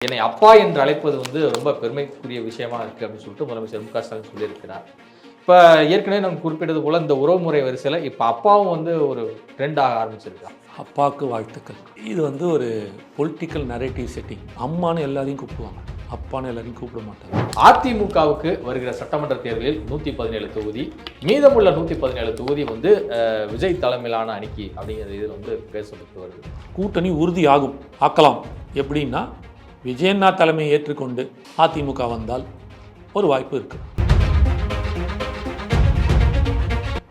என்னை அப்பா என்று அழைப்பது ரொம்ப பெருமைக்குரிய விஷயமா இருக்கு அப்படின்னு சொல்லிட்டு முதலமைச்சர் மு.க.ஸ்டாலின் சொல்லியிருக்கிறார். இப்போ ஏற்கனவே நம்ம குறிப்பிட்டது போல இந்த உறவுமுறை வரிசையில் இப்போ அப்பாவும் ஒரு ட்ரெண்ட் ஆக ஆரம்பிச்சிருக்கா. அப்பாவுக்கு வாழ்த்துக்கள். இது ஒரு பொலிட்டிக்கல் நரேட்டிவ் செட்டிங். அம்மானு எல்லாரையும் கூப்பிடுவாங்க, அப்பான்னு எல்லாரையும் கூப்பிட மாட்டாங்க. அதிமுகவுக்கு வருகிற சட்டமன்ற தேர்தலில் 117 தொகுதி, மீதமுள்ள 117 தொகுதி விஜய் தலைமையிலான அணிக்கு அப்படிங்கிறது இதில் பேசப்பட்டு வருது. கூட்டணி உறுதி ஆக்கலாம். எப்படின்னா விஜயண்ணா தலைமையை ஏற்றுக்கொண்டு அதிமுக வந்தால் ஒரு வாய்ப்பு இருக்கு.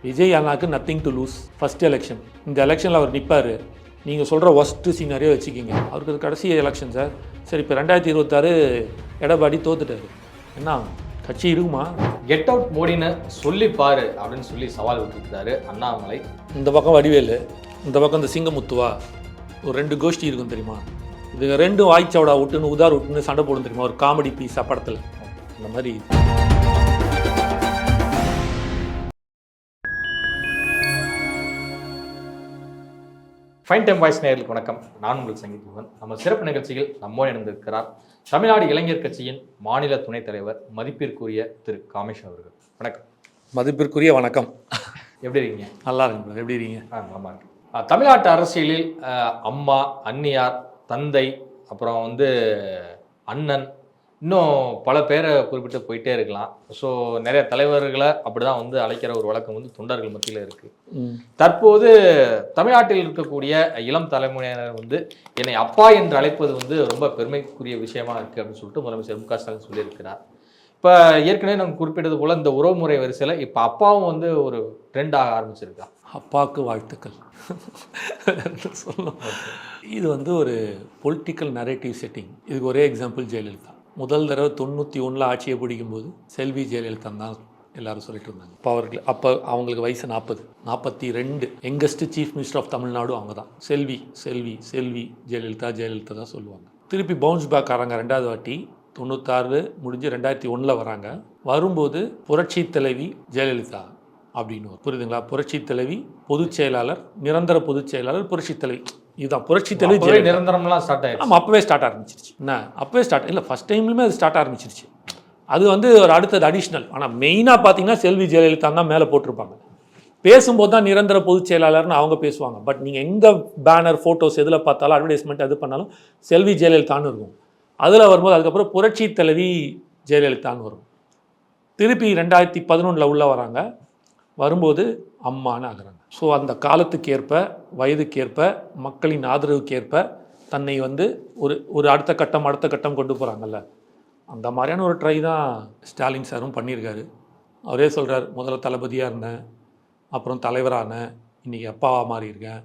விஜய் அண்ணாக்கு nothing to lose. First election, இந்த எலெக்ஷனில் அவர் நிற்பார். நீங்கள் சொல்கிற ஒஸ்ட்டு சீனரியே வச்சுக்கிங்க. அவருக்கு கடைசி எலெக்ஷன் சார். சரி, இப்போ 2026 எடப்பாடி தோத்துட்டாரு, என்ன கட்சி இருக்குமா? கெட் அவுட் மோடின்னு சொல்லிப்பாரு அப்படின்னு சொல்லி சவால் விட்டுருக்காரு அண்ணாமலை. இந்த பக்கம் வடிவேலு, இந்த பக்கம் இந்த சிங்கமுத்துவா, ஒரு 2 கோஷ்டி இருக்கும் தெரியுமா? இது 2 வாய்ச்சவடா விட்டுன்னு உதார் விட்டுன்னு சண்டை போடும் தெரியுமா, ஒரு காமெடி பீஸா படத்தில். அந்த மாதிரி ஃபைன் டைம் வாய்ஸ் நேயர்களுக்கு வணக்கம். நான் உங்கள் சங்கீத். நம்ம சிறப்பு நிகழ்ச்சியில் நம்மோடு இணைந்திருக்கிறார் தமிழ்நாடு இளைஞர் கட்சியின் மாநில துணைத் தலைவர் மதிப்பிற்குரிய திரு காமேஷ் அவர்கள். வணக்கம். மதிப்பிற்குரிய வணக்கம். எப்படி இருக்கீங்க? நல்லா இருக்கு. எப்படி இருக்கீங்க? நல்லா இருக்கு. தமிழ்நாட்டு அரசியலில் அம்மா, அன்னியார், தந்தை, அப்புறம் அண்ணன், இன்னும் பல பேரை குறிப்பிட்டு போயிட்டே இருக்கலாம். ஸோ நிறைய தலைவர்களை அப்படிதான் அழைக்கிற ஒரு வழக்கம் தொண்டர்கள் மத்தியில் இருக்கு. தற்போது தமிழ்நாட்டில் இருக்கக்கூடிய இளம் தலைமுறையினர் என்னை அப்பா என்று அழைப்பது ரொம்ப பெருமைக்குரிய விஷயமா இருக்கு அப்படின்னு சொல்லிட்டு முதலமைச்சர் மு.க.ஸ்டாலின் சொல்லியிருக்கிறார். இப்போ ஏற்கனவே நம்ம குறிப்பிட்டது போல இந்த உறவுமுறை வரிசையில் இப்போ அப்பாவும் ஒரு ட்ரெண்ட் ஆக ஆரம்பிச்சிருக்கா. அப்பாவுக்கு வாழ்த்துக்கள் சொல்லணும். இது ஒரு பொலிட்டிக்கல் நரேட்டிவ் செட்டிங். இதுக்கு ஒரே எக்ஸாம்பிள் ஜெயலலிதா. முதல் தடவை 91 ஆட்சியை பிடிக்கும்போது செல்வி ஜெயலலிதா தான் எல்லாரும் சொல்லிட்டு இருந்தாங்க. அப்போ அவங்களுக்கு வயசு 42. Youngest chief minister of Tamil Nadu அவங்க தான். செல்வி ஜெயலலிதா தான் சொல்லுவாங்க. திருப்பி பவுன்ஸ் பேக் ஆகிறாங்க 2வது வாட்டி. 96 முடிஞ்சு 2001 வராங்க. வரும்போது புரட்சி தலைவி ஜெயலலிதா அப்படின்னு புரியுதுங்களா? புரட்சி தலைவி, பொதுச் செயலாளர், நிரந்தர பொதுச் செயலாளர், புரட்சி தலைவி. இதுதான் புரட்சி தலைவி. நிரந்தரம்லாம் ஸ்டார்ட் ஆயிடுச்சு. ஆமாம், அப்போவே ஸ்டார்ட் ஆரம்பிச்சிருச்சு. அப்போவே ஸ்டார்ட் இல்லை, ஃபஸ்ட் டைம்லுமே அது ஸ்டார்ட் ஆரம்பிச்சிருச்சு. அது ஒரு அடுத்தது அடிஷ்னல். ஆனால் மெயினாக பார்த்தீங்கன்னா செல்வி ஜெயலலிதா தான் மேலே போட்டிருப்பாங்க. பேசும்போது தான் நிரந்தர பொதுச் செயலாளர்னு அவங்க பேசுவாங்க. பட் நீங்கள் எங்கே பேனர், ஃபோட்டோஸ் எதில் பார்த்தாலும், அட்வர்டைஸ்மெண்ட் எது பண்ணாலும் செல்வி ஜெயலலிதான்னு இருக்கும். அதில் வரும்போது அதுக்கப்புறம் புரட்சி தலைவி ஜெயலலிதான்னு வரும். திருப்பி 2011 உள்ளே வராங்க. வரும்போது அம்மான்னு ஆகிறாங்க. ஸோ அந்த காலத்துக்கு ஏற்ப, வயதுக்கேற்ப, மக்களின் ஆதரவுக்கேற்ப தன்னை ஒரு அடுத்த கட்டம் கொண்டு போகிறாங்கல்ல, அந்த மாதிரியான ஒரு ட்ரை தான் ஸ்டாலின் சாரும் பண்ணியிருக்காரு. அவரே சொல்கிறார், முதல்ல தளபதியாக இருந்தேன், அப்புறம் தலைவரானேன், இன்றைக்கி அப்பாவாக மாறியிருக்கேன்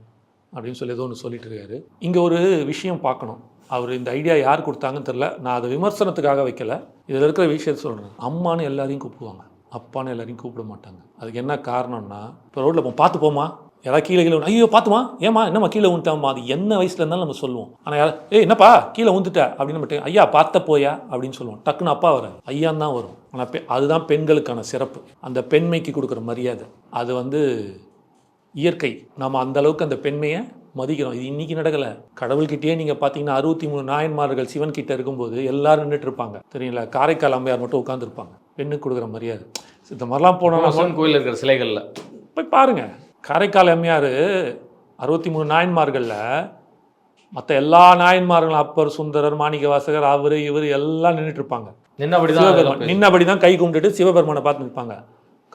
அப்படின்னு சொல்லி ஏதோ ஒன்று சொல்லிட்டு இருக்காரு. இங்கே ஒரு விஷயம் பார்க்கணும். அவர் இந்த ஐடியா யார் கொடுத்தாங்கன்னு தெரில. நான் அதை விமர்சனத்துக்காக வைக்கல, இதில் இருக்கிற விஷயத்தை சொல்கிறேன். அம்மானு எல்லாரையும் கூப்பிடுவாங்க, அப்பான்னு எல்லாரையும் கூப்பிட மாட்டாங்க. அதுக்கு என்ன காரணம்னா, இப்போ ரோட்டில் பார்த்து போமா, யாராவது கீழே ஐயோ பார்த்துமா, ஏமா என்னம்மா கீழே ஊந்துட்டாமா, அது என்ன வயசில் இருந்தாலும் நம்ம சொல்லுவோம். ஆனால் யாரும் என்னப்பா கீழே ஊந்துட்ட அப்படின்னு மட்டும், ஐயா பார்த்த போயா அப்படின்னு சொல்லுவோம். டக்குன்னு அப்பா வராது, ஐயான்னு தான் வரும். ஆனால் அதுதான் பெண்களுக்கான சிறப்பு, அந்த பெண்மைக்கு கொடுக்குற மரியாதை. அது இயற்கை. நம்ம அந்தளவுக்கு அந்த பெண்மையை மதிக்கிறோம். இது இன்றைக்கி நடக்கலை. கடவுள்கிட்டயே நீங்கள் பார்த்தீங்கன்னா 63 நாயன்மார்கள் சிவன் கிட்ட இருக்கும்போது எல்லாரும் நின்றுட்டு இருப்பாங்க தெரியுங்களா. காரைக்கால் அம்மையார் மட்டும் உட்காந்துருப்பாங்க. பெண்ணுக்கு கொடுக்குற மரியாதை. இந்த மாதிரிலாம் போனோம்னா சிவன் கோயில் இருக்கிற சிலைகளில் போய் பாருங்கள். காரைக்கால் அம்மையார் 63 நாயன்மார்களில் மற்ற எல்லா நாயன்மார்களும் அப்பர், சுந்தரர், மாணிக்க வாசகர், அவர் இவர் எல்லாம் நின்றுட்டு இருப்பாங்க. நின்னபடி தான் கை கும்பிட்டுட்டு சிவபெருமானை பார்த்து நிற்பாங்க.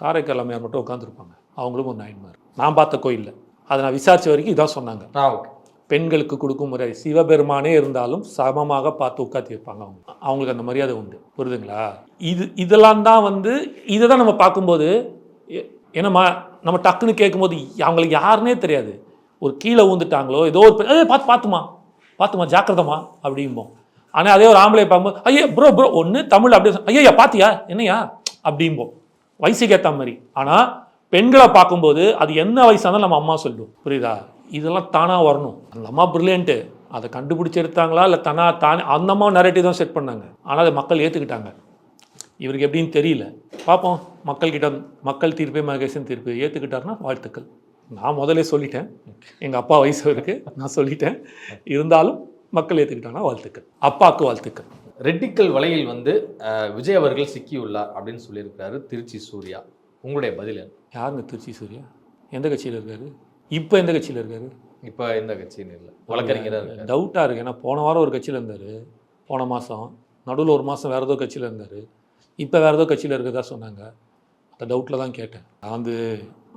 காரைக்கால் அம்மையார் மட்டும் உட்காந்துருப்பாங்க. அவங்களும் ஒரு நாயன்மார். நான் பார்த்த கோயிலில் அதை நான் விசாரித்த வரைக்கும் இதான் சொன்னாங்க. பெண்களுக்கு கொடுக்கும் முறை சிவபெருமானே இருந்தாலும் சமமாக பார்த்து உட்காந்து வைப்பாங்க. அவங்களுக்கு அந்த மரியாதை உண்டு. புரியுதுங்களா? இதெல்லாம் தான் இதை தான் நம்ம பார்க்கும்போது என்னம்மா நம்ம டக்குன்னு கேட்கும்போது அவங்களுக்கு யாருன்னே தெரியாது. ஒரு கீழே ஊந்துட்டாங்களோ ஏதோ ஒரு பார்த்துமா ஜாக்கிரதமா அப்படிம்போம். ஆனால் அதே ஒரு ஆம்பளை பார்க்கும்போது ஐயா ப்ரோ ஒன்று தமிழ் அப்படியே ஐயா பார்த்தியா என்னையா அப்படிம்போம், வயசுக்கு ஏற்ற மாதிரி. ஆனால் பெண்களை பார்க்கும்போது அது என்ன வயசாக இருந்தாலும் நம்ம அம்மா சொல்லுவோம். புரியுதா? இதெல்லாம் தானாக வரணும். அந்த அம்மா பிரில்லியன்ட்டு. அதை கண்டுபிடிச்சி எடுத்தாங்களா இல்லை தானே அந்த அம்மா நரேட்டிவ் தான் செட் பண்ணாங்க. ஆனால் அதை மக்கள் ஏற்றுக்கிட்டாங்க. இவருக்கு எப்படின்னு தெரியல. பார்ப்போம். மக்கள் தீர்ப்பே மகேசன் தீர்ப்பு. ஏற்றுக்கிட்டாருன்னா வாழ்த்துக்கள். நான் முதலே சொல்லிட்டேன், எங்கள் அப்பா வயசு இருக்குது, நான் சொல்லிட்டேன். இருந்தாலும் மக்கள் ஏற்றுக்கிட்டாங்கன்னா வாழ்த்துக்கள், அப்பாவுக்கு வாழ்த்துக்கள். ரெட்டிக்கல் வலையில் வந்து விஜய் அவர்கள் சிக்கியுள்ளார் அப்படின்னு சொல்லியிருக்காரு திருச்சி சூர்யா. உங்களுடைய பதில் என்ன? யாருங்க திருச்சி சூர்யா? எந்த கட்சியில் இருக்காரு? இப்போ எந்த கட்சியில் இருக்காரு? இப்போ எந்த கட்சின்னு இல்லை, வழக்கறிஞராக இருக்காரு. டவுட்டாக இருக்குது. ஏன்னா போன வாரம் ஒரு கட்சியில் இருந்தார், போன மாதம் நடுவில் ஒரு மாதம் வேறு ஏதோ கட்சியில் இருந்தார், இப்போ வேறு ஏதோ கட்சியில் இருக்கிறதா சொன்னாங்க. அந்த டவுட்டில் தான் கேட்டேன். நான் வந்து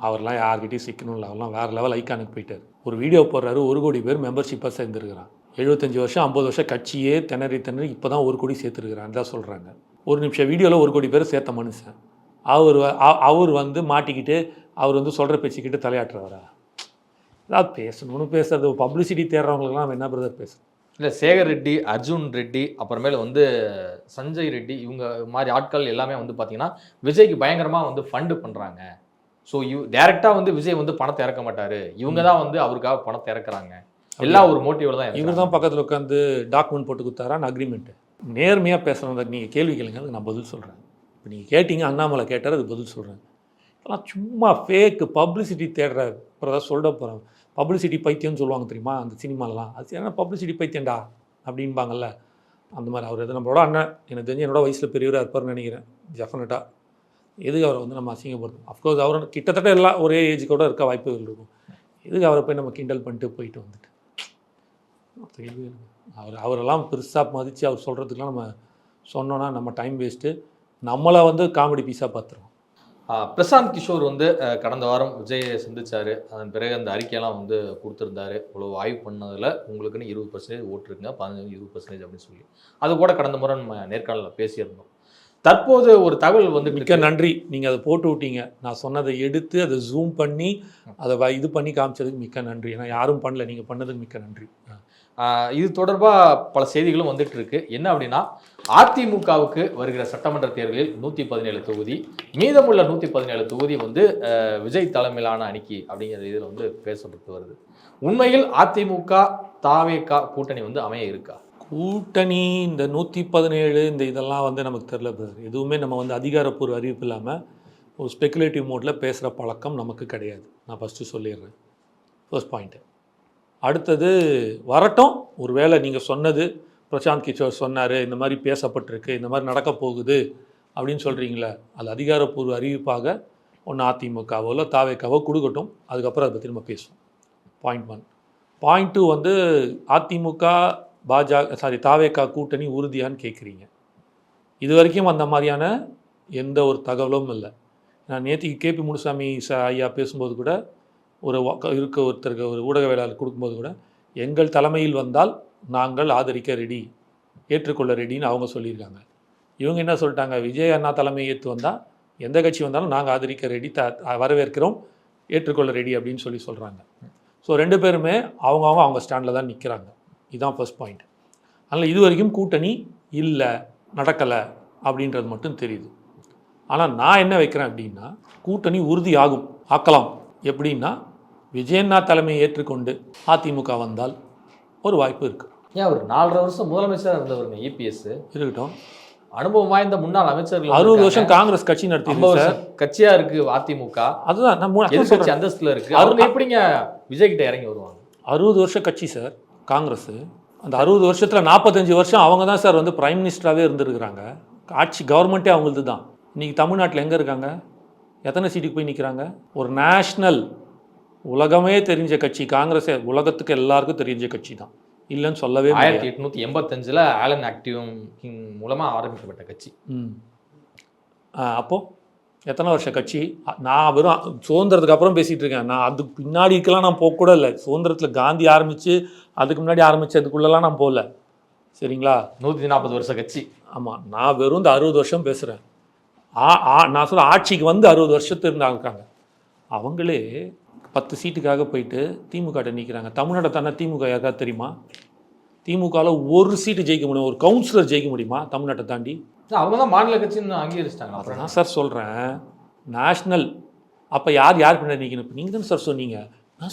அவர்லாம் யார்கிட்டையும் சிக்கணும் இல்லை, அவர்லாம் வேறு லெவல் ஐக்கானுக்கு போயிட்டார். ஒரு வீடியோ போடுறாரு, 1 கோடி பேர் மெம்பர்ஷிப்பாக சேர்ந்துருக்கிறான். 75 வருஷம் 50 வருஷம் கட்சியே திணறி இப்போ தான் 1 கோடி சேர்த்துருக்கிறான் தான் சொல்கிறாங்க. ஒரு நிமிஷம் வீடியோவில் 1 கோடி பேர் சேர்த்த மனுஷன் அவர் வந்து மாட்டிக்கிட்டு அவர் வந்து சொல்கிற பேச்சுக்கிட்டு தலையாட்டுறவரா? ஏதாவது பேசணும்னு பேசுறது பப்ளிசிட்டி தேடுறவங்களுக்குலாம் நம்ம என்ன பிரதர் பேசுகிறோம்? இல்லை, சேகர் ரெட்டி, அர்ஜுன் ரெட்டி, அப்புறமேல வந்து சஞ்சய் ரெட்டி, இவங்க மாதிரி ஆட்கள் எல்லாமே வந்து பார்த்தீங்கன்னா விஜய்க்கு பயங்கரமாக வந்து ஃபண்டு பண்ணுறாங்க. ஸோ டேரெக்டாக வந்து விஜய் வந்து பணத்தை இறக்க மாட்டார், இவங்க தான் வந்து அவருக்காக பணத்தை இறக்குறாங்க. எல்லாம் ஒரு மோட்டிவில் தான். இவர் தான் பக்கத்தில் உட்காந்து டாக்குமெண்ட் போட்டு கொடுத்தாரான் அக்ரிமெண்ட்டு. நேர்மையாக பேசுகிறவங்க நீங்கள் கேள்வி கேளுங்க, அதுக்கு நான் பதில் சொல்கிறேன். இப்போ நீங்கள் கேட்டிங்க, அண்ணாமலை கேட்டார், அது பதில் சொல்கிறேன். அதெல்லாம் சும்மா ஃபேக்கு பப்ளிசிட்டி தேடுற அப்புறம் சொல்ல போகிறேன். பப்ளிசிட்டி பைத்தியம்னு சொல்லுவாங்க தெரியுமா அந்த சினிமாலலாம், அது என்ன பப்ளிசிட்டி பைத்தியம்டா அப்படின்பாங்கல்ல, அந்த மாதிரி. அவர் எது நம்மளோட அண்ணன், எனக்கு தெரிஞ்சு என்னோட வயசில் பெரியவராக இருப்பார்னு நினைக்கிறேன் டெஃபினட்டாக. எதுக்கு அவரை வந்து நம்ம அசிங்கப்படுத்தணும்? அஃப்கோர்ஸ் அவர் கிட்டத்தட்ட எல்லாம் ஒரே ஏஜ் கூட இருக்க வாய்ப்புகள் இருக்கும். எதுக்கு அவரை போய் நம்ம கிண்டல் பண்ணிட்டு போயிட்டு வந்துட்டு அவரெல்லாம் பெருசாக மதித்து அவர் சொல்கிறதுக்கெலாம் நம்ம சொன்னோன்னா நம்ம டைம் வேஸ்ட்டு, நம்மளை வந்து காமெடி பீஸாக பார்த்துருவோம். பிரசாந்த் கிஷோர் வந்து கடந்த வாரம் விஜயை சந்திச்சாரு. அதன் பிறகு அந்த அறிக்கையெல்லாம் வந்து கொடுத்துருந்தாரு. இவ்வளோ ஆய்வு பண்ணதில் உங்களுக்குன்னு 20% ஓட்டு இருக்குங்க, 15-20% அப்படின்னு சொல்லி. அது கூட கடந்த முறை நம்ம நேர்காணலில் பேசியிருந்தோம். தற்போது ஒரு தகவல் வந்து மிக்க நன்றி, நீங்கள் அதை போட்டு விட்டீங்க. நான் சொன்னதை எடுத்து அதை ஜூம் பண்ணி அதை இது பண்ணி காமிச்சதுக்கு மிக்க நன்றி. ஏன்னா யாரும் பண்ணல, நீங்கள் பண்ணதுக்கு மிக்க நன்றி. இது தொடர்பாக பல செய்திகளும் வந்துட்டு இருக்கு. என்ன அப்படின்னா, அதிமுகவுக்கு வருகிற சட்டமன்ற தேர்தலில் 117 தொகுதி, மீதமுள்ள 117 தொகுதி வந்து விஜய் தலைமையிலான அணிக்கு அப்படிங்கிற இதில் வந்து பேசப்பட்டு வருது. உண்மையில் அதிமுக தாவேகா கூட்டணி வந்து அமைய இருக்கா? கூட்டணி இந்த 117 இந்த இதெல்லாம் வந்து நமக்கு தெரியல பிரதர். எதுவுமே நம்ம வந்து அதிகாரப்பூர்வ அறிவிப்பு இல்லாமல் ஒரு ஸ்பெகுலேட்டிவ் மோடில் பேசுகிற பழக்கம் நமக்கு கிடையாது. நான் ஃபஸ்ட்டு சொல்லிடுறேன், ஃபர்ஸ்ட் பாயிண்ட்டு. அடுத்தது வரட்டும், ஒரு வேளை நீங்கள் சொன்னது பிரசாந்த் கிஷோர் சொன்னார், இந்த மாதிரி பேசப்பட்டிருக்கு, இந்த மாதிரி நடக்க போகுது அப்படின்னு சொல்கிறீங்களே, அது அதிகாரப்பூர்வ அறிவிப்பாக ஒன்று அதிமுகவோ இல்லை தாவேக்காவோ கொடுக்கட்டும், அதுக்கப்புறம் அதை பற்றி நம்ம பேசுவோம். பாயிண்ட் 1. பாயிண்ட் 2 வந்து அதிமுக தாவேக்கா கூட்டணி உறுதியான்னு கேட்குறீங்க. இது வரைக்கும் அந்த மாதிரியான எந்த ஒரு தகவலும் இல்லை. நான் நேற்றுக்கு கேபி முனுசாமி ஐயா பேசும்போது கூட ஒருத்தருக்கு ஒரு ஊடகவியலாளர் கொடுக்கும்போது கூட, எங்கள் தலைமையில் வந்தால் நாங்கள் ஆதரிக்க ரெடி, ஏற்றுக்கொள்ள ரெடின்னு அவங்க சொல்லியிருக்காங்க. இவங்க என்ன சொல்லிட்டாங்க, விஜய் அண்ணா தலைமை ஏற்று வந்தால் எந்த கட்சி வந்தாலும் நாங்கள் ஆதரிக்க ரெடி, வரவேற்கிறோம், ஏற்றுக்கொள்ள ரெடி அப்படின்னு சொல்கிறாங்க. ஸோ 2 பேருமே அவங்க ஸ்டாண்டில் தான் நிற்கிறாங்க. இதுதான் ஃபர்ஸ்ட் பாயிண்ட். அதனால் இது வரைக்கும் கூட்டணி இல்லை, நடக்கலை அப்படின்றது மட்டும் தெரியுது. ஆனால் நான் என்ன வைக்கிறேன் அப்படின்னா, கூட்டணி உறுதி ஆக்கலாம். எப்படின்னா, விஜயண்ணா தலைமையை ஏற்றுக்கொண்டு அதிமுக வந்தால் ஒரு வாய்ப்பு இருக்குது. ஏன் அவர் 4.5 வருஷம் முதலமைச்சராக இருந்தவருங்க இபிஎஸ் இருக்கட்டும், அனுபவம் வாய்ந்த முன்னாள் அமைச்சர்கள். 60 வருஷம் காங்கிரஸ் கட்சி நடத்தி கட்சியா இருக்கு அதிமுக. அதுதான் எதிர்கட்சி அந்தஸ்துல இருக்கு. அவங்க எப்படிங்க விஜய் கிட்ட இறங்கி வருவாங்க? 60 வருஷம் கட்சி சார் காங்கிரஸ். அந்த 60 வருஷத்தில் 45 வருஷம் அவங்க தான் சார் வந்து பிரைம் மினிஸ்டராகவே இருந்திருக்கிறாங்க. ஆட்சி கவர்மெண்ட்டே அவங்களது தான். இன்றைக்கி தமிழ்நாட்டில் எங்கே இருக்காங்க? எத்தனை சீட்டுக்கு போய் நிற்கிறாங்க? ஒரு நேஷ்னல் உலகமே தெரிஞ்ச கட்சி காங்கிரஸ், உலகத்துக்கு எல்லாருக்கும் தெரிஞ்ச கட்சி தான், இல்லைன்னு சொல்லவே. 1885 ஆலன் ஆக்டிவ் மூலமாக ஆரம்பிக்கப்பட்ட கட்சி. அப்போது எத்தனை வருஷம் கட்சி? நான் வெறும் சுதந்திரத்துக்கு அப்புறம் பேசிகிட்டு இருக்கேன். நான் அதுக்கு பின்னாடிக்கெல்லாம் நான் போகக்கூட இல்லை. சுதந்திரத்தில் காந்தி ஆரம்பித்து அதுக்கு முன்னாடி ஆரம்பித்ததுக்குள்ளெல்லாம் நான் போகல. சரிங்களா? 140 வருஷம் கட்சி. ஆமாம், நான் வெறும் இந்த 60 வருஷம் பேசுகிறேன். நான் சொல்ல ஆட்சிக்கு வந்து 60 வருஷத்து இருந்தாங்க. அவங்களே 10 சீட்டுக்காக போயிட்டு திமுக நிற்கிறாங்க. தமிழ்நாட்டை தானே திமுக யாருக்காவது தெரியுமா? திமுகவில் ஒரு சீட்டு ஜெயிக்க முடியும், ஒரு கவுன்சிலர் ஜெயிக்க முடியுமா தமிழ்நாட்டை தாண்டி? அவங்க தான் மாநில கட்சின்னு அங்கீகரிச்சிட்டாங்க. அப்புறம் தான் சார் சொல்கிறேன், நேஷ்னல். அப்போ யார் பின்னாடி நிற்கணும்? இப்போ நீங்கள் தானே சார் சொன்னீங்க.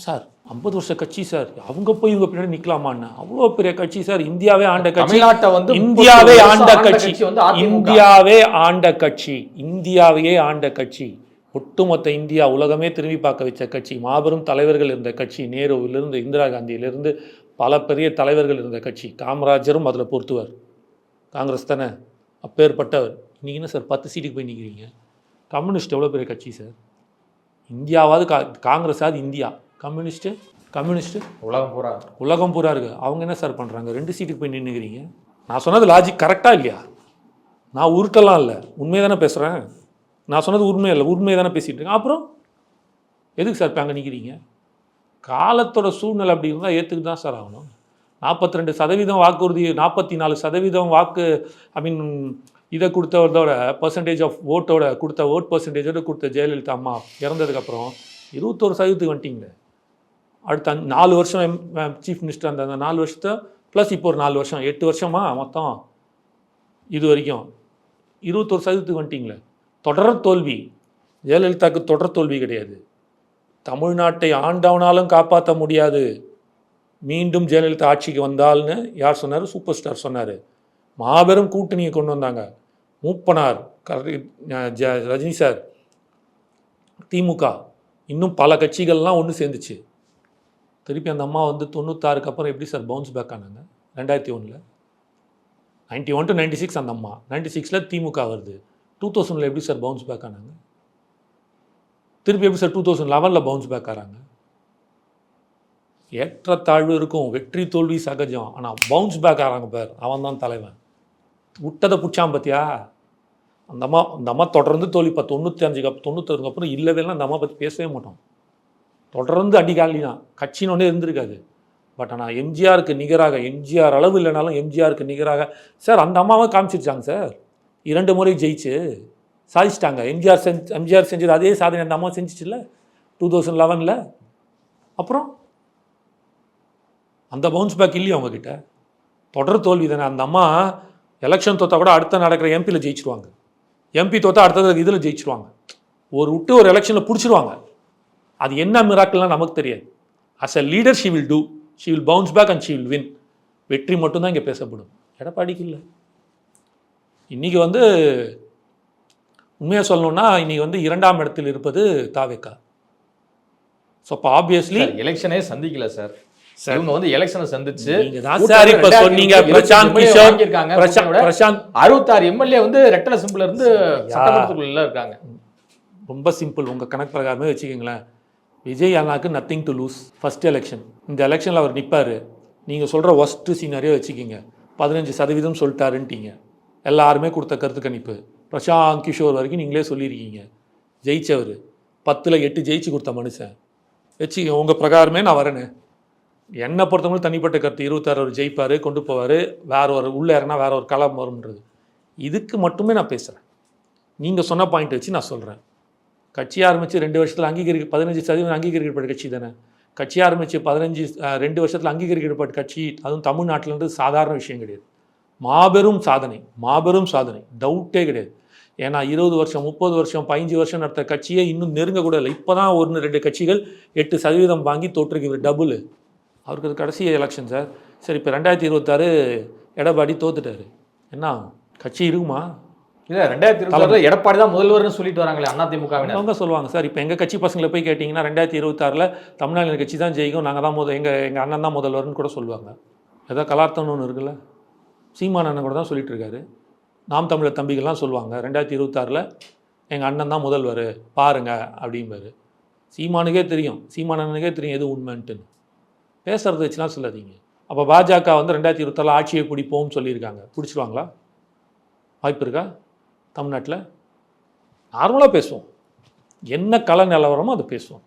சார் 50 வருஷ கட்சி சார், அவங்க போய் இவங்க பின்னாடி நிற்கலாமான்னு. அவ்வளோ பெரிய கட்சி சார், இந்தியாவே ஆண்ட கட்சி. தமிழ்நாட்டை வந்து இந்தியாவே ஆண்ட கட்சி, இந்தியாவையே ஆண்ட கட்சி, ஒட்டுமொத்த இந்தியா உலகமே திரும்பி பார்க்க வச்ச கட்சி, மாபெரும் தலைவர்கள் இருந்த கட்சி, நேருவிலிருந்து இந்திரா காந்தியிலிருந்து பல பெரிய தலைவர்கள் இருந்த கட்சி. காமராஜரும் அதில் பொறுத்துவார். காங்கிரஸ் தானே அப்பேற்பட்டவர். இன்றைக்கி என்ன சார் 10 சீட்டுக்கு போய் நிற்கிறீங்க? கம்யூனிஸ்ட் எவ்வளோ பெரிய கட்சி சார்? இந்தியாவாவது காங்கிரஸாவது இந்தியா, கம்யூனிஸ்ட்டு உலகம் பூரா இருக்குது. அவங்க என்ன சார் பண்ணுறாங்க? 2 சீட்டுக்கு போய் நின்றுக்கிறீங்க. நான் சொன்னது லாஜிக் கரெக்டாக இல்லையா? நான் உருட்டெல்லாம் இல்லை, உண்மையை தானே பேசுகிறேன். நான் சொன்னது உண்மை இல்லை, உண்மையை தானே பேசிகிட்டு இருக்கேன். அப்புறம் எதுக்கு சார் இப்போ அங்கே நிற்கிறீங்க? காலத்தோட சூழ்நிலை அப்படி இருந்தால் ஏற்றுக்கிட்டு தான் சார் ஆகணும். 42% வாக்குறுதி, 44% வாக்கு, ஐ மீன் இதை கொடுத்ததோட பர்சன்டேஜ் ஆஃப் ஓட்டோட கொடுத்த ஓட் பர்சன்டேஜோட கொடுத்த ஜெயலலிதா அம்மா இறந்ததுக்கப்புறம் 21% வந்துட்டிங்க. அடுத்த 4 வருஷம் சீஃப் மினிஸ்டர் அந்த 4 வருஷத்தை ப்ளஸ் இப்போ ஒரு 4 வருஷம், 8 வருஷமா மொத்தம் இது வரைக்கும் 21% வந்துட்டிங்களே. தொடர் தோல்வி. ஜெயலலிதாவுக்கு தொடர் தோல்வி கிடையாது. தமிழ்நாட்டை ஆண்டவனாலும் காப்பாற்ற முடியாது. மீண்டும் ஜெயலலிதா ஆட்சிக்கு வந்தால்னு யார் சொன்னார்? சூப்பர் ஸ்டார் சொன்னார். மாபெரும் கூட்டணியை கொண்டு வந்தாங்க. மூப்பனார், ரஜினி சார், திமுக, இன்னும் பல கட்சிகள்லாம் ஒன்று சேர்ந்துச்சு. திருப்பி அந்த அம்மா வந்து 96க்கு அப்புறம் எப்படி சார் பவுன்ஸ் பேக் ஆனாங்க? 2001 91 to 96 அந்த அம்மா, 96ல் திமுக வருது. 2000 எப்படி சார் பவுன்ஸ் பேக் ஆனாங்க? திருப்பி எப்படி சார் 2011 பவுன்ஸ் பேக் ஆகிறாங்க? ஏற்றத்தாழ்வு இருக்கும், வெற்றி தோல்வி சகஜம். ஆனால் பவுன்ஸ் பேக் ஆகிறாங்க பார், அவன் தான் தலைவன். விட்டதை பிடிச்சான் பார்த்தியா? அந்த அம்மா தொடர்ந்து தோல்வி. 95 அப்புறம் இல்லவேலாம் அந்த அம்மா பற்றி பேசவே மாட்டோம். தொடர்ந்து அடிக்காலி தான். கட்சின்னு ஒன்றே இருந்திருக்காது. பட் ஆனால் எம்ஜிஆருக்கு நிகராக, எம்ஜிஆர் அளவு இல்லைனாலும் எம்ஜிஆருக்கு நிகராக சார் அந்த அம்மாவை காமிச்சிருச்சாங்க சார். 2 முறை ஜெயிச்சு சாதிச்சிட்டாங்க. எம்ஜிஆர் செஞ்சது அதே சாதனை அந்த அம்மா செஞ்சிச்சுல்ல 2011. அப்புறம் அந்த பவுன்ஸ் பேக் இல்லையா அவங்கக்கிட்ட? தொடர் தோல்வி தானே. அந்த அம்மா எலெக்ஷன் தோற்றா கூட அடுத்த நடக்கிற எம்பியில் ஜெயிச்சிருவாங்க. எம்பி தோற்றா அடுத்தது இதில் ஜெயிச்சிருவாங்க. ஒரு எலெக்ஷனில் பிடிச்சிருவாங்க. அது என்ன மிராக்கள்லாம் நமக்கு தெரியாது. As a leader she will do, she will bounce back and she will win. வெற்றி மட்டும்தான் இங்கே பேசப்படும். எடப்பாடிக்கு இல்லை. இன்றைக்கி வந்து உண்மையாக சொல்லணும்னா இன்றைக்கி வந்து 2ஆம் இடத்தில் இருப்பது தாவேகா. ஸோ இப்போ ஆப்வியஸ்லி எலெக்ஷனே சந்திக்கல சார். இவங்க வந்து எலெக்ஷனை சந்திச்சு சார் இப்ப சொன்னீங்க பிரசாந்த் கிஷோர், பிரசாந்த் 66 எம்எல்ஏ வந்து ரெட்டல சிம்பிள் இருந்து சட்டமன்றத்துக்குள்ள இருக்காங்க. ரொம்ப சிம்பிள். உங்க கணக்கு பிரகாரமே வச்சுக்கோங்களேன். விஜய் அண்ணாக்கு nothing to lose. First election, இந்த எலெக்ஷனில் அவர் நிற்பார். நீங்கள் சொல்கிற ஒஸ்ட் சீனரியே வச்சுக்கிங்க. 15% சொல்லிட்டாருன்ட்டீங்க. எல்லாருமே கொடுத்த கருத்து கணிப்பு. பிரசாந்த் கிஷோர் வரைக்கும் நீங்களே சொல்லியிருக்கீங்க. ஜெயிச்சவர் 10ல் 8 ஜெயிச்சு கொடுத்த மனுஷன் வச்சுக்க. உங்கள் பிரகாரமே நான் வரேன்னு. என்னை பொறுத்தவங்களும் தனிப்பட்ட கருத்து 26 அவர் ஜெயிப்பார், கொண்டு போவார். வேற ஒரு உள்ளே இறங்கினா வேற ஒரு களம் வரும்ன்றது. இதுக்கு மட்டுமே நான் பேசுகிறேன். நீங்கள் சொன்ன பாயிண்ட் வச்சு நான் சொல்கிறேன். கட்சி ஆரம்பித்து 2 வருஷத்தில் 15% அங்கீகரிக்கப்பட்ட கட்சி தானே. கட்சி ஆரம்பித்து 2 வருஷத்தில் அங்கீகரிக்கப்பட்ட கட்சி, அதுவும் தமிழ்நாட்டில்ன்றது சாதாரண விஷயம் கிடையாது. மாபெரும் சாதனை, மாபெரும் சாதனை, டவுட்டே கிடையாது. ஏன்னா 20 வருஷம் 30 வருஷம் 15 வருஷம் நடத்த கட்சியே இன்னும் நெருங்க கூட இல்லை. இப்போ தான் 1-2 கட்சிகள் 8% வாங்கி தோற்றுருக்கு. டபுள். அவருக்கு அது கடைசி எலெக்ஷன் சார். சரி, இப்போ 2026 எடப்பாடி தோத்துட்டாரு. என்ன கட்சி இருக்குமா? இல்லை, 2026 எடப்பாடி தான் முதல்வர்னு சொல்லிட்டு வராங்களே அதிமுக. அவங்க சொல்லுவாங்க சார். இப்போ எங்கள் கட்சி பசங்களை போய் கேட்டிங்கன்னா 2026 தமிழ்நாடு கட்சி தான் ஜெயிக்கும், நாங்கள் தான் எங்கள் அண்ணன் தான் முதல்வர்னு கூட சொல்லுவாங்க. ஏதோ கலார்த்தம்னு ஒன்று இருக்குல்ல. சீமான் அண்ணன் கூட தான் சொல்லிட்டு இருக்காரு. நாம் தமிழர் தம்பிகள்லாம் சொல்லுவாங்க 2026 எங்கள் அண்ணன் தான் முதல்வர் பாருங்க அப்படிம்பாரு. சீமானுக்கே தெரியும், சீமான் அண்ணனுக்கே தெரியும் எது உண்மைன்ட்டுன்னு. பேசுறது வச்சுலாம் சொல்லாதீங்க. அப்போ பாஜக வந்து 2026 ஆட்சியை பிடிப்போம்னு சொல்லியிருக்காங்க. பிடிச்சிருவாங்களா? வாய்ப்பு இருக்கா? தமிழ்நாட்டில் நார்மலாக பேசுவோம். என்ன கல நிலவரமோ அதை பேசுவோம்.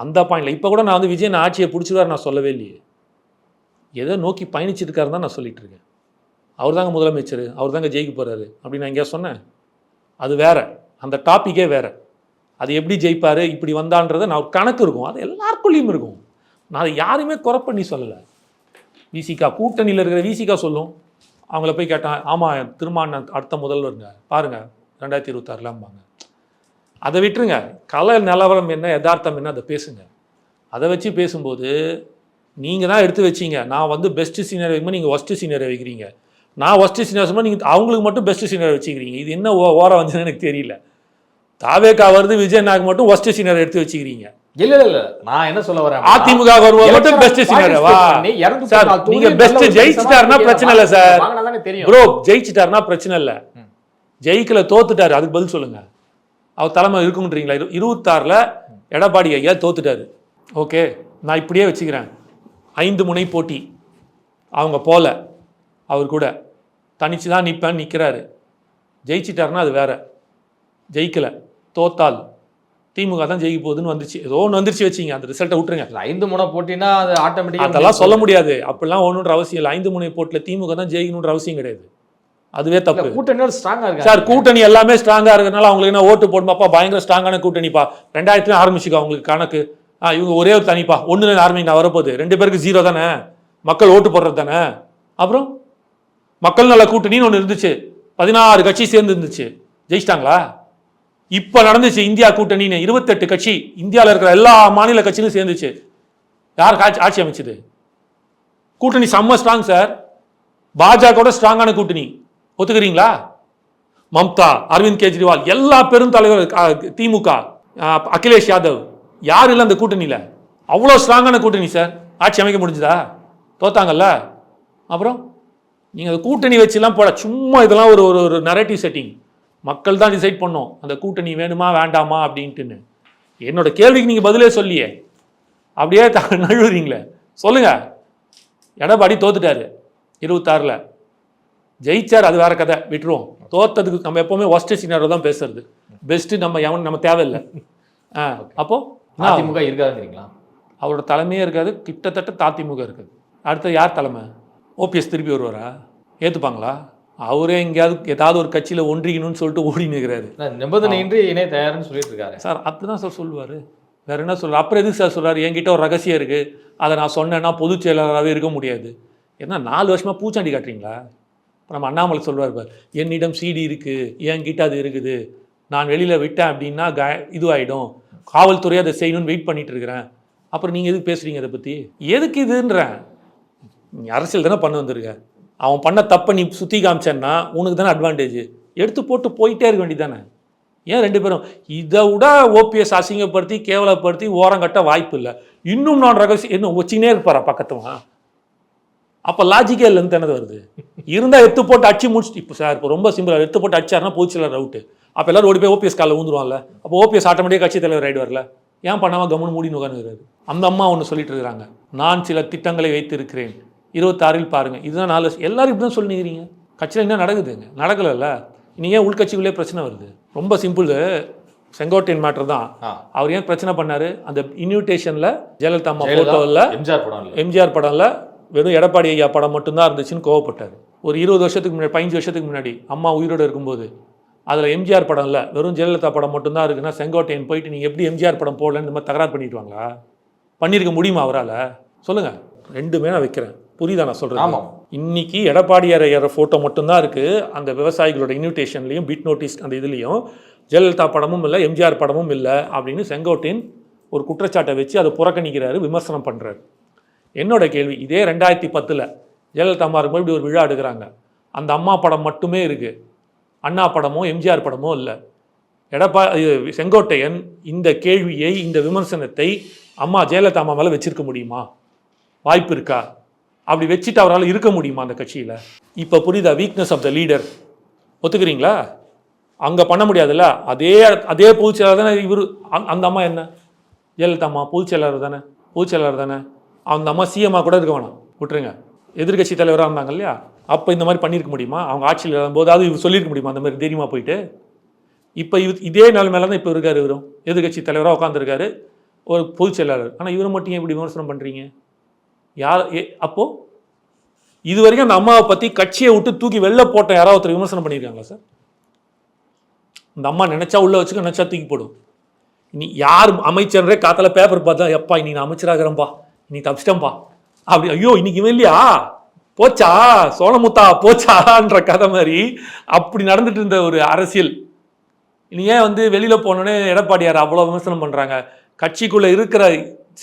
அந்த பாயிண்டில் இப்போ கூட நான் வந்து விஜயன் ஆட்சியை பிடிச்சிருவார் நான் சொல்லவே இல்லையே. எதை நோக்கி பயணிச்சிருக்காரு தான் நான் சொல்லிட்டு இருக்கேன். அவர் தாங்க முதலமைச்சர், அவர் தாங்க ஜெயிக்க போகிறாரு அப்படின்னு நான் எங்கேயா சொன்னேன்? அது வேற, அந்த டாப்பிக்கே வேற. அது எப்படி ஜெயிப்பார் இப்படி வந்தான்றதை நான் கணக்கு இருக்கும். அது எல்லாருக்குள்ளேயும் இருக்கும். நான் அதை யாருமே குறை பண்ணி சொல்லலை. விசிகா கூட்டணியில் இருக்கிற விசிகா சொல்லும். அவங்கள போய் கேட்டான், ஆமாம் திருமாவளவன் அடுத்த முதல்வருங்க பாருங்கள் 2026 அதை விட்டுருங்க. கல நிலவரம் என்ன, யதார்த்தம் என்ன, அதை பேசுங்க. அதை வச்சு பேசும்போது நீங்கள் தான் எடுத்து வச்சிங்க. நான் வந்து பெஸ்ட்டு சீனியர் வைக்கும்போது நீங்கள் ஒஸ்ட்டு சீனியரை வைக்கிறீங்க. நான் ஒஸ்ட்டு சீனியர் சொல்லும்போது நீங்கள் அவங்களுக்கு மட்டும் பெஸ்ட்டு சீனியர் வச்சுக்கிறீங்க. இது என்ன ஓரம் வந்துன்னு எனக்கு தெரியல. தாவேக்கா வருது, விஜயநாயக் மட்டும் ஒஸ்ட்டு சீனியர் எடுத்து வச்சுக்கிறீங்க. இல்ல நான் என்ன சொல்ல வரேன், அதிமுக வரும்போது பெஸ்ட் சினாரியோவா சார்? நீங்க பெஸ்ட் ஜெயிச்சிட்டாருன்னா பிரச்சனை இல்ல சார். ப்ரோ ஜெயிச்சிட்டாருன்னா பிரச்சனை இல்ல, ஜெயிக்கல தோத்துட்டாரு அதுக்கு பதில் சொல்லுங்க. அவர் தலைமை இருக்குன்றீங்களா? 26ல் எடப்பாடி ஐயா தோத்துட்டாரு. ஓகே, நான் இப்படியே வச்சுக்கிறேன். 5 முனை போட்டி, அவங்க போல, அவர் கூட தனிச்சு தான் நிற்பேன்னு நிற்கிறாரு. ஜெயிச்சிட்டாருன்னா அது வேற. ஜெயிக்கல தோத்தால் திமுக தான் ஜெயிக்க போகுதுன்னு வந்துச்சு, ஏதோ ஒன்று வந்துருச்சு வச்சிங்க, அந்த ரிசல்ட்டை விட்டுருங்க. 5 முனை போட்டினா அது ஆட்டோமேட்டிக்காக அதெல்லாம் சொல்ல முடியாது. அப்படிலாம் ஒன்றுன்ற அவசியம் இல்லை. 5 முனை போட்டியில் திமுக தான் ஜெயிக்கணுன்ற அவசியம் கிடையாது. அதுவே தப்பு. கூட்டணி ஸ்ட்ராங்கா இருக்கு சார். கூட்டணி எல்லாமே ஸ்ட்ராங்கா இருக்கிறதுனால அவங்களுக்கு என்ன ஓட்டு போடுமாப்பா? பயங்கர ஸ்ட்ராங்கான கூட்டணிப்பா. 2000 ஆரம்பிச்சுக்கோ அவங்களுக்கு கணக்கு. இவங்க ஒரே ஒரு தனிப்பா 1 ஆரம்பிங்க வரப்போகுது. 2 பேருக்கு 0 தானே, மக்கள் ஓட்டு போடுறது தானே. அப்புறம் மக்கள் நல்ல கூட்டணின்னு ஒன்று இருந்துச்சு, 16 கட்சி சேர்ந்து இருந்துச்சு, ஜெயிச்சிட்டாங்களா? இப்ப நடந்துச்சு இந்தியா கூட்டணின்னு 28 கட்சி, இந்தியாவில் இருக்கிற எல்லா மாநில கட்சியும் சேர்ந்துச்சு. யார் ஆட்சி அமைச்சது? கூட்டணி செம்ம ஸ்ட்ராங் சார். பாஜக ஸ்ட்ராங்கான கூட்டணி, ஒத்துக்கிறீங்களா? மம்தா, அரவிந்த் கெஜ்ரிவால், எல்லா பெரும் தலைவர், திமுக, அகிலேஷ் யாதவ், யார் இல்லை அந்த கூட்டணியில? அவ்வளோ ஸ்ட்ராங்கான கூட்டணி சார். ஆட்சி அமைக்க முடிஞ்சுதா? தோத்தாங்கல்ல. அப்புறம் நீங்க அந்த கூட்டணி வச்சுலாம் போட, சும்மா இதெல்லாம் ஒரு ஒரு நரேட்டிவ் செட்டிங். மக்கள் தான் டிசைட் பண்ணோம் அந்த கூட்டணி வேணுமா வேண்டாமா அப்படின்ட்டுன்னு. என்னோட கேள்விக்கு நீங்க பதிலே சொல்லியே, அப்படியே நழுவுறீங்களே. சொல்லுங்க. எடப்பாடி தோத்துட்டாரு 26ல், ஜெயிச்சார் அது வேற கதை, விட்டுருவோம். தோத்ததுக்கு நம்ம எப்பவுமே ஒஸ்ட் சினாரியோ தான் பேசுறது. பெஸ்ட் நம்ம தேவையில்லை. அப்போ அதிமுக இருக்காதுங்கிறீங்களா? அவரோட தலைமையே இருக்காது, கிட்டத்தட்ட அதிமுக இருக்காது. அடுத்து யார் தலைமை? ஓபிஎஸ் திருப்பி வருவாரா? ஏற்றுப்பாங்களா? அவரே எங்கேயாவது ஏதாவது ஒரு கட்சியில் ஒன்றிக்கணும்னு சொல்லிட்டு ஓடி நிற்கிறாரு. நிபந்தனையின்றி இணைய தயார்னு சொல்லிட்டு இருக்காரு சார். அப்படிதான் சார் சொல்லுவார், வேற என்ன சொல்றாரு? அப்புறம் எதுக்கு சார் சொல்றாரு என்கிட்ட ஒரு ரகசியம் இருக்கு, அதை நான் சொன்னேன்னா பொதுச் செயலாளராகவே இருக்க முடியாது? ஏன்னா 4 வருஷமா பூச்சாண்டி காட்டுறீங்களா? நம்ம அண்ணாமலை சொல்வார் பார், என்னிடம் சிடி இருக்கு, என்கிட்ட அது இருக்குது, நான் வெளியில் விட்டேன் அப்படின்னா இதுவாகிடும், காவல்துறை அதை செய்யணும்னு வெயிட் பண்ணிட்டு இருக்கிறேன். அப்புறம் நீங்கள் எதுக்கு பேசுகிறீங்க அதை பற்றி? எதுக்கு இதுன்றேன். நீ அரசியல் தானே பண்ண வந்திருக்க, அவன் பண்ண தப்பை நீ சுற்றி காமிச்சேன்னா உனக்கு தானே அட்வான்டேஜ். எடுத்து போட்டு போயிட்டே இருக்க வேண்டியதானே. ஏன் 2 பேரும் இதை விட ஓபிஎஸ் அசிங்கப்படுத்தி கேவலப்படுத்தி ஓரங்கட்ட வாய்ப்பு இல்லை. இன்னும் நான் ரகசியம் இன்னும் வச்சுனே இருப்பாரா பக்கத்துவா? அப்போ லாஜிக்கே இல்லைன்னு தானது வருது. இருந்தால் எடுத்து போட்டு அடிச்சு முடிச்சுட்டு, இப்போ சார் இப்போ ரொம்ப சிம்பிளாக எடுத்து போட்டு அடிச்சாருன்னா பொதுச்செயலாளர் அவுட்டு. அப்போ எல்லாரும் ஓடி போய் ஓபிஎஸ் காலில் ஊந்துருவான்ல. அப்போ ஓபிஎஸ் ஆட்டோமேட்டிக்காக கட்சி தலைவர் ரைடு வரல. ஏன் பண்ணாமல் கம்முன்னு மூடி உட்காந்துருக்காரு? அந்த அம்மா ஒன்று சொல்லிட்டு இருக்கிறாங்க, நான் சில திட்டங்களை வைத்து இருக்கிறேன், 26ல் பாருங்க. இதுதான் 4 வருஷம். எல்லாரும் இப்படி தான் சொல்லிக்கிறீங்க. கட்சியில் என்ன நடக்குதுங்க? நடக்கலைல்ல. நீங்கள் ஏன் உள்கட்சிக்குள்ளே பிரச்சனை வருது? ரொம்ப சிம்பிள். செங்கோட்டையன் மேட்டர் தான். அவர் ஏன் பிரச்சனை பண்ணாரு? அந்த இன்விடேஷனில் ஜெயலலிதா அம்மா போட்டோவில் எம்ஜிஆர் படம்ல வெறும் எடப்பாடி ஐயா படம் மட்டும்தான் இருந்துச்சுன்னு கோவப்பட்டார். ஒரு 20 வருஷத்துக்கு முன்னாடி, 15 வருஷத்துக்கு முன்னாடி அம்மா உயிரோடு இருக்கும்போது அதில் எம்ஜிஆர் படம் இல்லை, வெறும் ஜெயலலிதா படம் மட்டும்தான் இருக்குன்னா செங்கோட்டையன் போயிட்டு நீங்கள் எப்படி எம்ஜிஆர் படம் போடலன்னு இந்த மாதிரி தகராறு பண்ணிட்டு வாங்களா? பண்ணியிருக்க முடியுமா அவரால்? சொல்லுங்கள். 2மே நான் வைக்கிறேன், புரியுதா நான் சொல்கிறேன்? ஆமாம். இன்னைக்கு எடப்பாடியார் ஐயா ஃபோட்டோ மட்டும்தான் இருக்குது அந்த விவசாயிகளோட இன்விடேஷன்லையும் பிட் நோட்டீஸ் அந்த இதுலேயும். ஜெயலலிதா படமும் இல்லை, எம்ஜிஆர் படமும் இல்லை அப்படின்னு செங்கோட்டையன் ஒரு குற்றச்சாட்டை வச்சு அதை புறக்கணிக்கிறாரு, விமர்சனம் பண்ணுறாரு. என்னோட கேள்வி, இதே 2010ல் ஜெயலலிதா அம்மா இருக்கும்போது இப்படி ஒரு விழா எடுக்கிறாங்க, அந்த அம்மா படம் மட்டுமே இருக்குது, அண்ணா படமோ எம்ஜிஆர் படமோ இல்லை. செங்கோட்டையன் இந்த கேள்வியை, இந்த விமர்சனத்தை அம்மா ஜெயலலிதா அம்மா மேலே வச்சிருக்க முடியுமா? வாய்ப்பு இருக்கா? அப்படி வச்சுட்டு அவரால் இருக்க முடியுமா அந்த கட்சியில்? இப்போ புரியுதா வீக்னஸ் ஆஃப் த லீடர்? ஒத்துக்கிறீங்களா? அங்கே பண்ண முடியாதுல்ல. அதே பொதுச் செயலாளர் தானே இவர். அந்த அம்மா என்ன ஜெயலலிதா அம்மா பொதுச் செயலாளர் தானே, பொதுச் செயலாளர் தானே. அந்த அம்மா சிஎம்மா கூட இருக்க வேணாம், விட்டுருங்க. எதிர்கட்சி தலைவராக இருந்தாங்க இல்லையா, அப்போ இந்த மாதிரி பண்ணியிருக்க முடியுமா? அவங்க ஆட்சியில் இருக்கும்போதாவது இவர் சொல்லியிருக்க முடியுமா அந்த மாதிரி தைரியமாக போயிட்டு? இப்போ இதே நிலைமையில தான் இப்போ இருக்காரு. இவரும் எதிர்கட்சி தலைவராக உட்காந்துருக்காரு, ஒரு பொதுச் செயலாளர். ஆனால் இவரை மட்டும் ஏன் இப்படி விமர்சனம் பண்ணுறீங்க? அப்போது இது வரைக்கும் அந்த அம்மாவை பற்றி கட்சியை விட்டு தூக்கி வெளில போட்ட யாராவது ஒருத்தர் விமர்சனம் பண்ணியிருக்காங்களா சார்? இந்த அம்மா நினச்சா உள்ளே வச்சுக்க, நினச்சா தூக்கி போடும். நீ யார் அமைச்சரே காத்தால பேப்பர் பார்த்தா, எப்பா இன்னைக்கு நான் அமைச்சராகிறேன்ப்பா, இன்னைக்கு தப்பிச்சிட்டேன்ப்பா அப்படி, ஐயோ இன்னைக்கு இவன் இல்லையா, போச்சா சோழமுத்தா போச்சான்ற கதை மாதிரி அப்படி நடந்துட்டு இருந்த ஒரு அரசியல். நீ ஏன் வெளியில் போனோடனே எடப்பாடியார் அவ்வளோ விமர்சனம் பண்ணுறாங்க, கட்சிக்குள்ளே இருக்கிற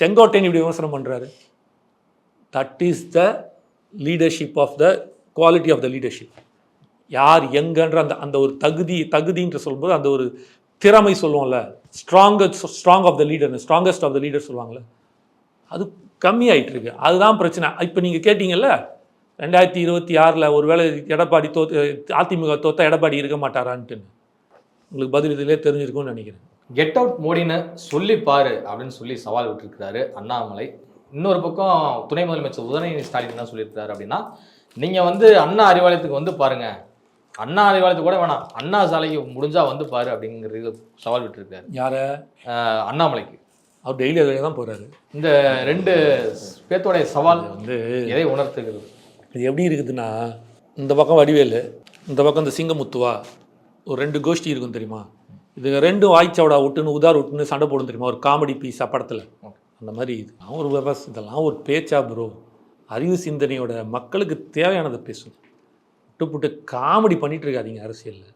செங்கோட்டையன் இப்படி விமர்சனம் பண்ணுறாரு? That is the leadership of the quality of the leadership. யார் எங்கன்ற அந்த ஒரு தகுதின்ற சொல்லும்போது அந்த ஒரு திறமை சொல்லுவோம்ல, strong of the leader, strongest of the leader சொல்லுவாங்கள்ல, அது கம்மியாயிட்டு இருக்கு. அதுதான் பிரச்சனை. இப்போ நீங்கள் கேட்டீங்கல்ல 2026 ஒருவேளை எடப்பாடி அதிமுக தோத்தா எடப்பாடி இருக்க மாட்டாரான்ட்டு, உங்களுக்கு பதில் இதிலே தெரிஞ்சிருக்கும்னு நினைக்கிறேன். கெட் அவுட் மோடின்னு சொல்லி பாரு அப்படின்னு சொல்லி சவால் விட்டுருக்கிறாரு அண்ணாமலை. இன்னொரு பக்கம் துணை முதலமைச்சர் உதயநிதி ஸ்டாலின் என்ன சொல்லியிருக்காரு அப்படின்னா, நீங்கள் வந்து அண்ணா அறிவாலயத்துக்கு வந்து பாருங்க, அண்ணா அறிவாலயத்துக்கு கூட வேணாம், அண்ணா சாலைக்கு முடிஞ்சா வந்து பாரு அப்படிங்கிறது சவால் விட்டுருக்காரு. யார? அண்ணாமலைக்கு. அவர் டெய்லி அதில் தான் போகிறாரு. இந்த 2 பேர்த்தோடைய சவால் வந்து எதை உணர்த்துகிறது? இது எப்படி இருக்குதுன்னா, இந்த பக்கம் வடிவேலு, இந்த பக்கம் இந்த சிங்கமுத்துவா, ஒரு 2 கோஷ்டி இருக்கும் தெரியுமா? இது 2 வாய்ச்சவடா விட்டுன்னு உதார் விட்டுன்னு சண்டை போடும் தெரியுமா, ஒரு காமெடி பீஸா படத்தில். அந்த மாதிரி இது ஒரு இதெல்லாம் ஒரு பேச்சா ப்ரோ? அறிவு சிந்தனையோட மக்களுக்கு தேவையானதை பேசும். விட்டு காமெடி பண்ணிட்டு இருக்காதீங்க அரசியலில்.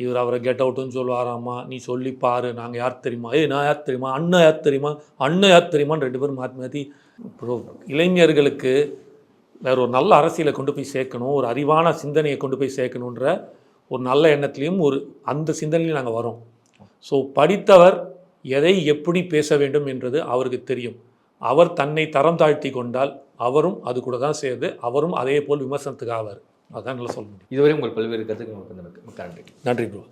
இவர் அவரை கெட் அவுட்டுன்னு சொல்லுவாராம்மா, நீ சொல்லி பாரு, நாங்கள் யார் தெரியுமா, நான் யார் தெரியுமா, அண்ணன் யார் தெரியுமா, அண்ணன் யார் தெரியுமான்னு 2 பேரும் மாற்றி மாற்றி. ப்ரோ, இளைஞர்களுக்கு வேற ஒரு நல்ல அரசியலை கொண்டு போய் சேர்க்கணும், ஒரு அறிவான சிந்தனையை கொண்டு போய் சேர்க்கணுன்ற ஒரு நல்ல எண்ணத்துலேயும் அந்த சிந்தனையிலையும் நாங்கள் வரோம். ஸோ படித்தவர் எதை எப்படி பேச வேண்டும் என்றது அவருக்கு தெரியும். அவர் தன்னை தரம் தாழ்த்தி கொண்டால் அவரும் அது கூட தான் சேர்ந்து அவரும் அதே போல் விமர்சனத்துக்கு ஆவார். அதான் நல்லா சொல்ல முடியும். இதுவரை உங்கள் பல்வேறு கருத்துக்கு உங்களுக்கு நன்றி. நன்றி ப்ரோ.